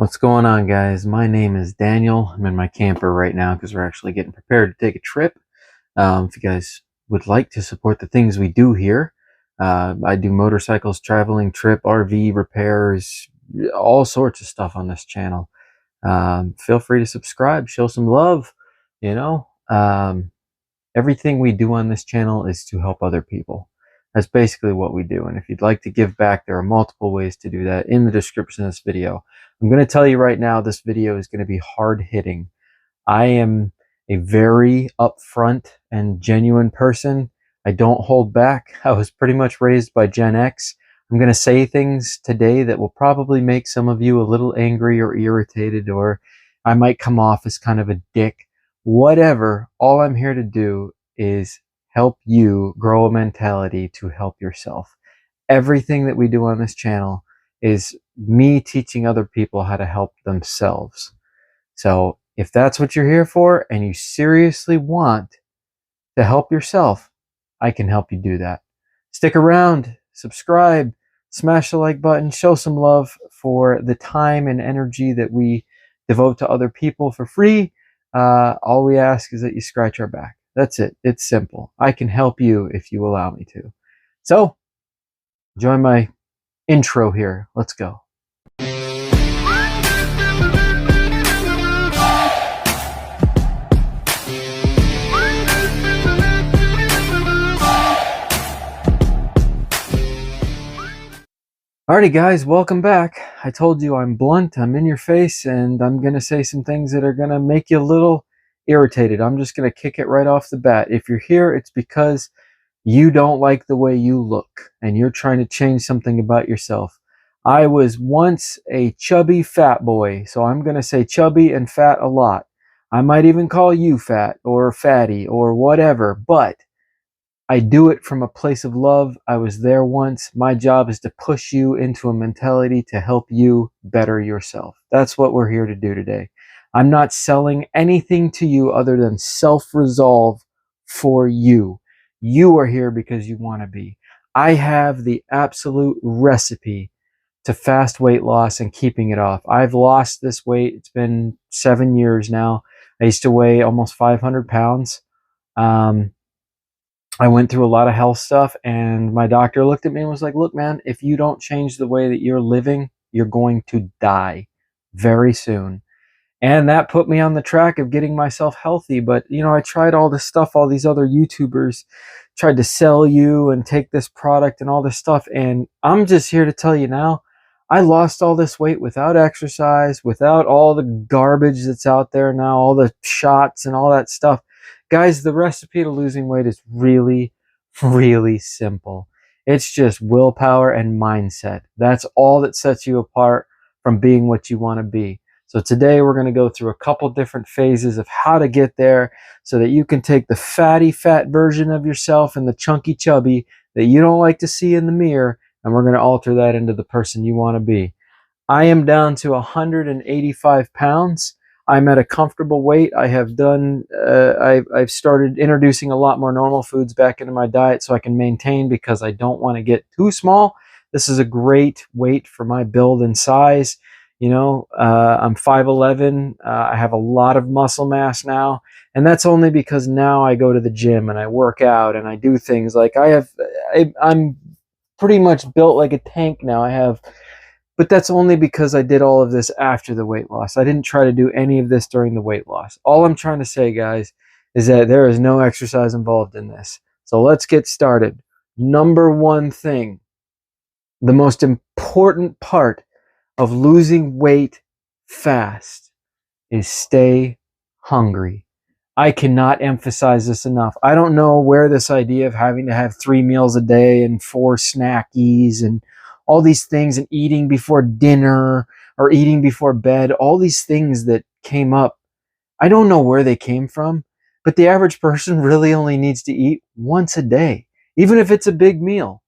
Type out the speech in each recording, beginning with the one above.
What's going on, guys? My name is Daniel. I'm in my camper right now because we're actually getting prepared to take a trip. If you guys would like to support the things we do here, I do motorcycles, traveling, trip, RV repairs, all sorts of stuff on this channel. Feel free to subscribe, show some love. You know, everything we do on this channel is to help other people. That's basically what we do. And if you'd like to give back, there are multiple ways to do that in the description of this video. I'm going to tell you right now, this video is going to be hard hitting. I am a very upfront and genuine person. I don't hold back. I was pretty much raised by Gen X. I'm going to say things today that will probably make some of you a little angry or irritated, or I might come off as kind of a dick. Whatever, all I'm here to do is help you grow a mentality to help yourself. Everything that we do on this channel is me teaching other people how to help themselves. So if that's what you're here for and you seriously want to help yourself, I can help you do that. Stick around, subscribe, smash the like button, show some love for the time and energy that we devote to other people for free. All we ask is that you scratch our back. That's it. It's simple. I can help you if you allow me to. So, join my intro here. Let's go. Alrighty, guys, welcome back. I told you I'm blunt, I'm in your face, and I'm going to say some things that are going to make you a little irritated. I'm just going to kick it right off the bat. If you're here, it's because you don't like the way you look and you're trying to change something about yourself. I was once a chubby fat boy, so I'm going to say chubby and fat a lot. I might even call you fat or fatty or whatever, but I do it from a place of love. I was there once. My job is to push you into a mentality to help you better yourself. That's what we're here to do today. I'm not selling anything to you other than self-resolve for you. You are here because you want to be. I have the absolute recipe to fast weight loss and keeping it off. I've lost this weight. It's been 7 years now. I used to weigh almost 500 pounds. I went through a lot of health stuff, and my doctor looked at me and was like, look, man, if you don't change the way that you're living, you're going to die very soon. And that put me on the track of getting myself healthy. But, you know, I tried all this stuff, all these other YouTubers tried to sell you and take this product and all this stuff. And I'm just here to tell you now, I lost all this weight without exercise, without all the garbage that's out there now, all the shots and all that stuff. Guys, the recipe to losing weight is really, really simple. It's just willpower and mindset. That's all that sets you apart from being what you want to be. So today we're going to go through a couple different phases of how to get there so that you can take the fatty fat version of yourself and the chunky chubby that you don't like to see in the mirror, and we're going to alter that into the person you want to be. I am down to 185 pounds. I'm at a comfortable weight. I have done, I've started introducing a lot more normal foods back into my diet so I can maintain, because I don't want to get too small. This is a great weight for my build and size. You know, I'm 5'11". I have a lot of muscle mass now, and that's only because now I go to the gym and I work out and I do things like I'm pretty much built like a tank now. But that's only because I did all of this after the weight loss. I didn't try to do any of this during the weight loss. All I'm trying to say, guys, is that there is no exercise involved in this. So let's get started. Number one thing, the most important part of losing weight fast is stay hungry. I cannot emphasize this enough. I don't know where this idea of having to have 3 meals a day and 4 snackies and all these things, and eating before dinner or eating before bed, all these things that came up, I don't know where they came from, but the average person really only needs to eat once a day, even if it's a big meal.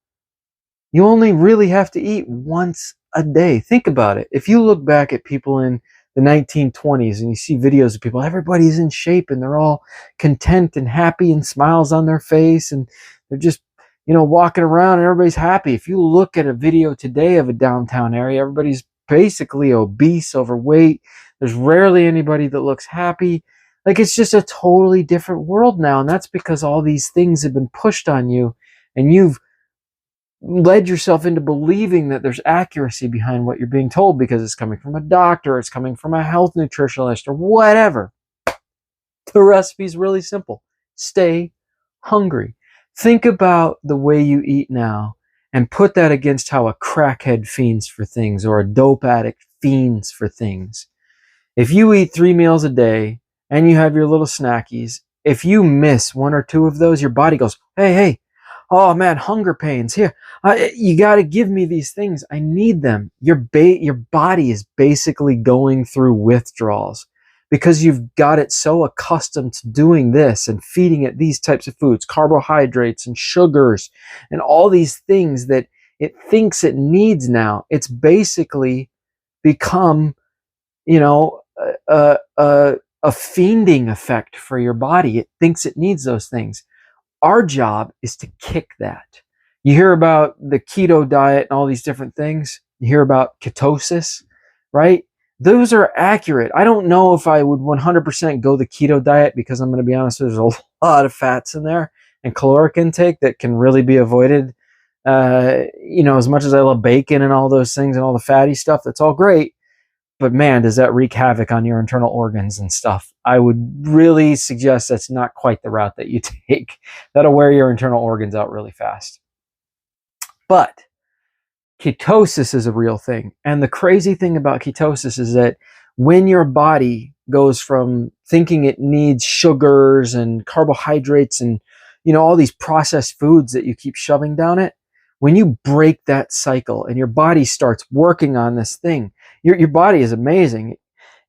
You only really have to eat once a day. Think about it. If you look back at people in the 1920s and you see videos of people, everybody's in shape and they're all content and happy and smiles on their face, and they're just, you know, walking around and everybody's happy. If you look at a video today of a downtown area, everybody's basically obese, overweight. There's rarely anybody that looks happy. Like, it's just a totally different world now. And that's because all these things have been pushed on you, and you've led yourself into believing that there's accuracy behind what you're being told because it's coming from a doctor, it's coming from a health nutritionalist, or whatever. The recipe's really simple. Stay hungry. Think about the way you eat now and put that against how a crackhead fiends for things or a dope addict fiends for things. If you eat 3 meals a day and you have your little snackies, if you miss 1 or 2 of those, your body goes, hey, oh man, hunger pains. Here, you got to give me these things. I need them. Your body is basically going through withdrawals because you've got it so accustomed to doing this and feeding it these types of foods, carbohydrates and sugars and all these things that it thinks it needs now. It's basically become, a fiending effect for your body. It thinks it needs those things. Our job is to kick that. You hear about the keto diet and all these different things. You hear about ketosis, right? Those are accurate. I don't know if I would 100% go the keto diet because I'm going to be honest, there's a lot of fats in there and caloric intake that can really be avoided. As much as I love bacon and all those things and all the fatty stuff, that's all great. But man, does that wreak havoc on your internal organs and stuff. I would really suggest that's not quite the route that you take. That'll wear your internal organs out really fast. But ketosis is a real thing. And the crazy thing about ketosis is that when your body goes from thinking it needs sugars and carbohydrates and, all these processed foods that you keep shoving down it, when you break that cycle and your body starts working on this thing, your body is amazing.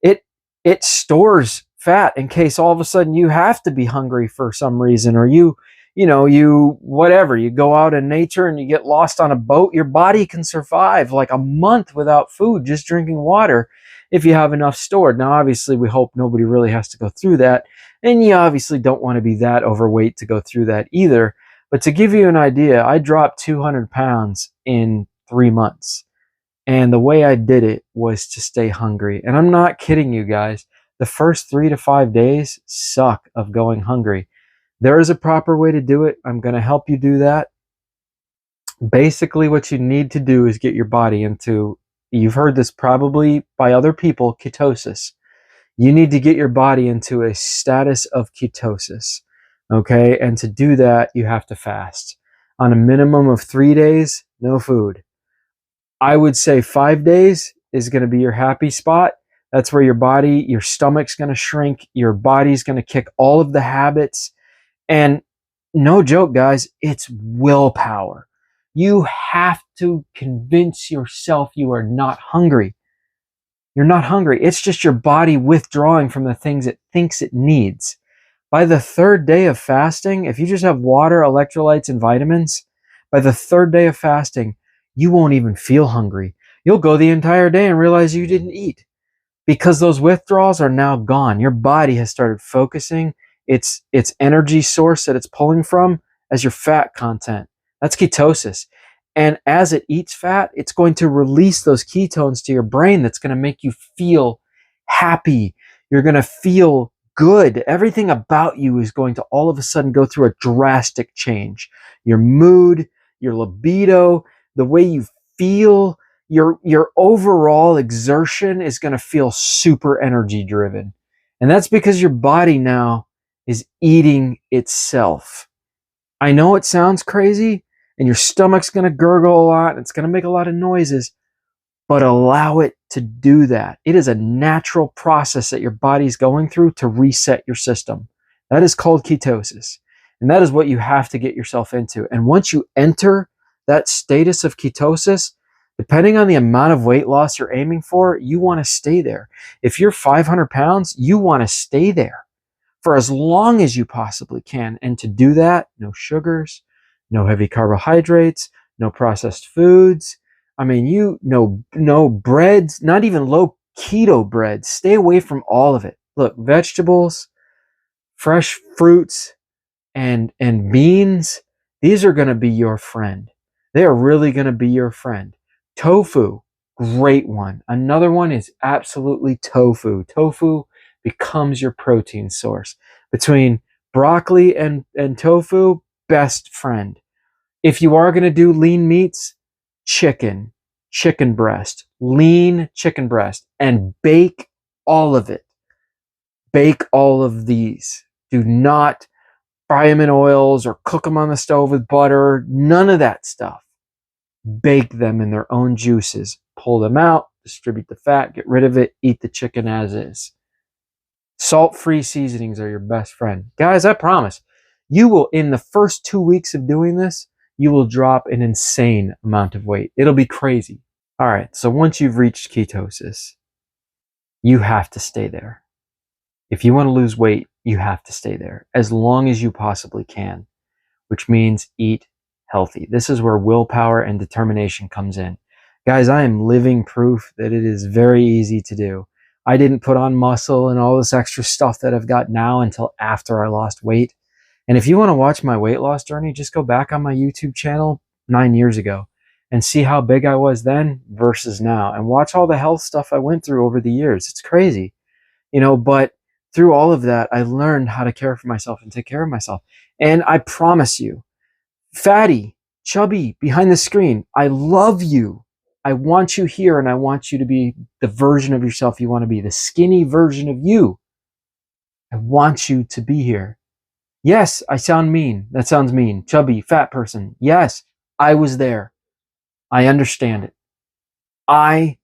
It stores fat in case all of a sudden you have to be hungry for some reason, or you go out in nature and you get lost on a boat. Your body can survive like a month without food, just drinking water if you have enough stored. Now, obviously, we hope nobody really has to go through that. And you obviously don't want to be that overweight to go through that either. But to give you an idea, I dropped 200 pounds in 3 months. And the way I did it was to stay hungry. And I'm not kidding you guys. The first 3 to 5 days suck of going hungry. There is a proper way to do it. I'm going to help you do that. Basically, what you need to do is get your body into, you've heard this probably by other people, ketosis. You need to get your body into a status of ketosis. Okay? And to do that, you have to fast. On a minimum of 3 days, no food. I would say 5 days is going to be your happy spot. That's where your stomach's going to shrink. Your body's going to kick all of the habits. And no joke, guys, it's willpower. You have to convince yourself you are not hungry. You're not hungry. It's just your body withdrawing from the things it thinks it needs. By the 3rd day of fasting, if you just have water, electrolytes, and vitamins, by the 3rd day of fasting, you won't even feel hungry. You'll go the entire day and realize you didn't eat because those withdrawals are now gone. Your body has started focusing its energy source that it's pulling from as your fat content. That's ketosis. And as it eats fat, it's going to release those ketones to your brain that's going to make you feel happy. You're going to feel good. Everything about you is going to all of a sudden go through a drastic change. Your mood, your libido, the way you feel, your overall exertion is going to feel super energy driven. And that's because your body now is eating itself. I know it sounds crazy and your stomach's going to gurgle a lot and it's going to make a lot of noises, but allow it to do that. It is a natural process that your body's going through to reset your system. That is called ketosis. And that is what you have to get yourself into. And once you enter that status of ketosis, depending on the amount of weight loss you're aiming for, you want to stay there. If you're 500 pounds, you want to stay there for as long as you possibly can. And to do that, no sugars, no heavy carbohydrates, no processed foods. I mean, no breads, not even low keto breads. Stay away from all of it. Look, vegetables, fresh fruits, and beans, these are going to be your friend. They are really going to be your friend. Tofu, Great one. Another one is absolutely tofu. Tofu becomes your protein source. Between broccoli and tofu, best friend. If you are going to do lean meats, chicken, chicken breast, lean chicken breast, and bake all of it. Bake all of these. Do not fry them in oils or cook them on the stove with butter. None of that stuff. Bake them in their own juices. Pull them out, distribute the fat, get rid of it, eat the chicken as is. Salt-free seasonings are your best friend. Guys, I promise, you will, in the first 2 weeks of doing this, you will drop an insane amount of weight. It'll be crazy. All right, so once you've reached ketosis, you have to stay there. If you want to lose weight, you have to stay there as long as you possibly can, which means eat healthy. This is where willpower and determination comes in. Guys, I am living proof that it is very easy to do. I didn't put on muscle and all this extra stuff that I've got now until after I lost weight. And if you want to watch my weight loss journey, just go back on my YouTube channel 9 years ago and see how big I was then versus now, and watch all the health stuff I went through over the years. It's crazy, but through all of that, I learned how to care for myself and take care of myself. And I promise you, fatty, chubby, behind the screen, I love you. I want you here, and I want you to be the version of yourself you want to be, the skinny version of you. I want you to be here. Yes, I sound mean. That sounds mean. Chubby, fat person. Yes, I was there. I understand it. I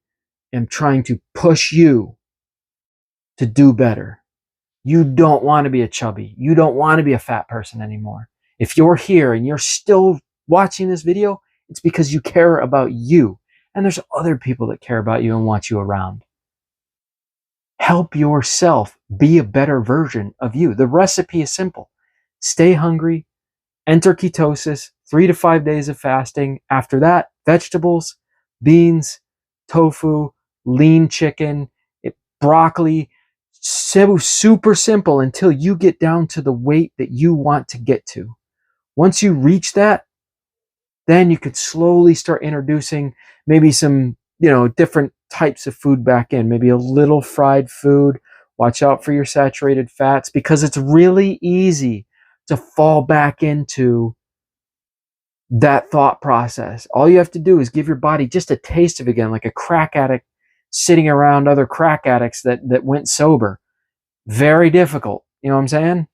am trying to push you to do better. You don't want to be a chubby. You don't want to be a fat person anymore. If you're here and you're still watching this video, it's because you care about you. And there's other people that care about you and want you around. Help yourself be a better version of you. The recipe is simple. Stay hungry, enter ketosis, 3 to 5 days of fasting. After that, vegetables, beans, tofu, lean chicken, broccoli, super simple until you get down to the weight that you want to get to. Once you reach that, then you could slowly start introducing maybe some, different types of food back in, maybe a little fried food. Watch out for your saturated fats, because it's really easy to fall back into that thought process. All you have to do is give your body just a taste of it again, like a crack addict sitting around other crack addicts that went sober. Very difficult. You know what I'm saying?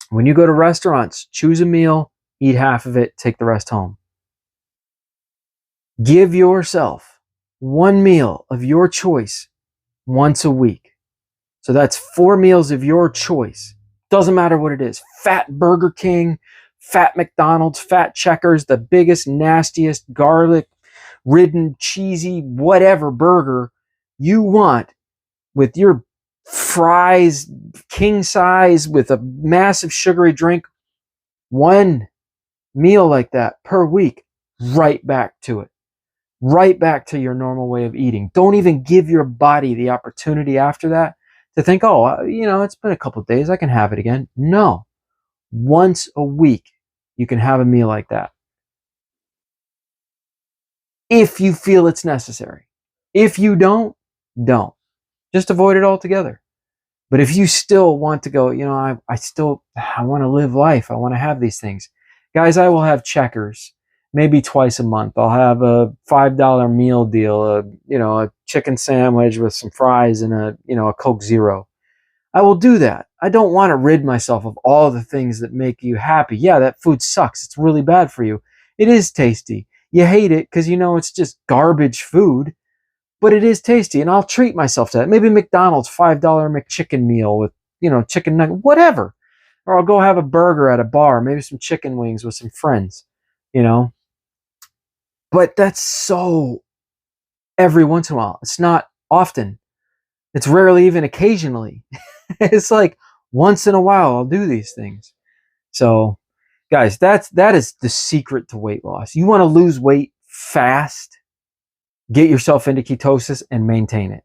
When you go to restaurants, choose a meal, eat half of it, take the rest home. Give yourself one meal of your choice once a week. So that's 4 meals of your choice. Doesn't matter what it is. Fat Burger King, fat McDonald's, fat Checkers, the biggest, nastiest, garlic-ridden, cheesy, whatever burger you want, with your fries, king size, with a massive sugary drink. One meal like that per week, right back to it. Right back to your normal way of eating. Don't even give your body the opportunity after that to think, it's been a couple of days, I can have it again. No. Once a week, you can have a meal like that. If you feel it's necessary. If you don't. Just avoid it altogether. But if you still want to go, I want to live life. I want to have these things. Guys, I will have Checkers maybe twice a month. I'll have a $5 meal deal, a chicken sandwich with some fries and a Coke Zero. I will do that. I don't want to rid myself of all the things that make you happy. Yeah, that food sucks. It's really bad for you. It is tasty. You hate it because it's just garbage food, but it is tasty, and I'll treat myself to that. Maybe McDonald's $5 McChicken meal with, chicken nugget, whatever. Or I'll go have a burger at a bar, maybe some chicken wings with some friends, But that's so every once in a while. It's not often. It's rarely even occasionally. It's like once in a while I'll do these things. So, guys, that is the secret to weight loss. You want to lose weight fast, get yourself into ketosis and maintain it.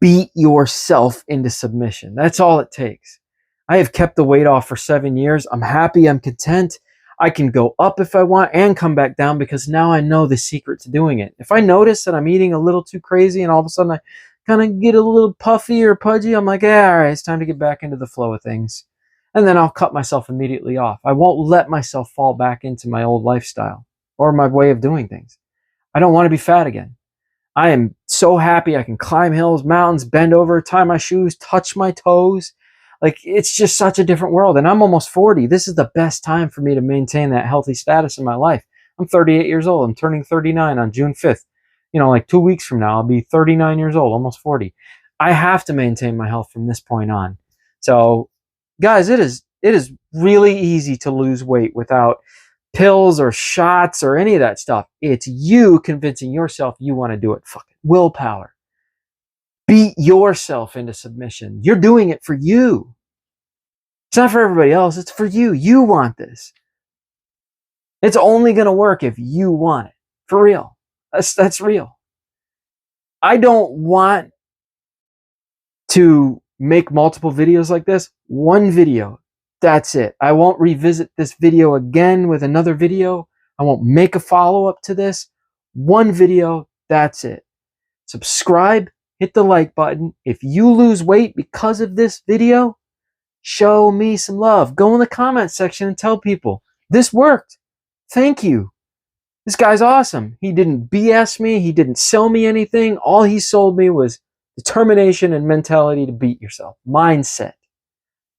Beat yourself into submission. That's all it takes. I have kept the weight off for 7 years. I'm happy. I'm content. I can go up if I want and come back down because now I know the secret to doing it. If I notice that I'm eating a little too crazy and all of a sudden I kind of get a little puffy or pudgy, I'm like, yeah, all right, it's time to get back into the flow of things. And then I'll cut myself immediately off. I won't let myself fall back into my old lifestyle or my way of doing things. I don't want to be fat again. I am so happy I can climb hills, mountains, bend over, tie my shoes, touch my toes. Like, it's just such a different world. And I'm almost 40. This is the best time for me to maintain that healthy status in my life. I'm 38 years old. I'm turning 39 on June 5th. You know, like 2 weeks from now, I'll be 39 years old, almost 40. I have to maintain my health from this point on. So, guys, it is really easy to lose weight without pills or shots or any of that stuff. It's you convincing yourself you want to do it. Fucking willpower. Beat yourself into submission. You're doing it for you. It's not for everybody else. It's for you. You want this. It's only going to work if you want it. For real. That's real. I don't want to make multiple videos like this. One video. That's it. I won't revisit this video again with another video. I won't make a follow-up to this. One video. That's it. Subscribe. Hit the like button. If you lose weight because of this video, show me some love. Go in the comment section and tell people, this worked. Thank you. This guy's awesome. He didn't BS me. He didn't sell me anything. All he sold me was determination and mentality to beat yourself. Mindset.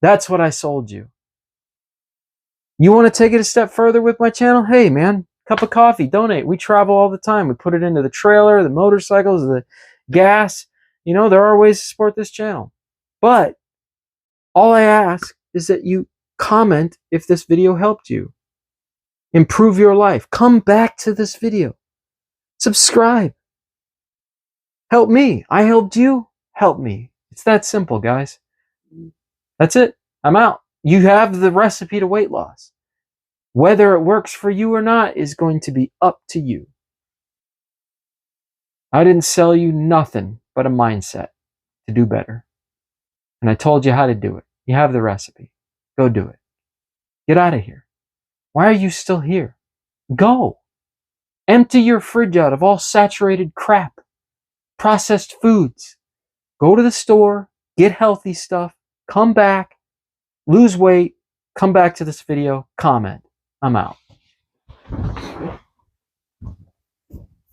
That's what I sold you. You want to take it a step further with my channel? Hey, man, cup of coffee, donate. We travel all the time. We put it into the trailer, the motorcycles, the gas. You know, there are ways to support this channel. But all I ask is that you comment if this video helped you. Improve your life. Come back to this video. Subscribe. Help me. I helped you. Help me. It's that simple, guys. That's it. I'm out. You have the recipe to weight loss. Whether it works for you or not is going to be up to you. I didn't sell you nothing but a mindset to do better. And I told you how to do it. You have the recipe. Go do it. Get out of here. Why are you still here? Go. Empty your fridge out of all saturated crap. Processed foods. Go to the store. Get healthy stuff. Come back. Lose weight. Come back to this video. Comment. I'm out.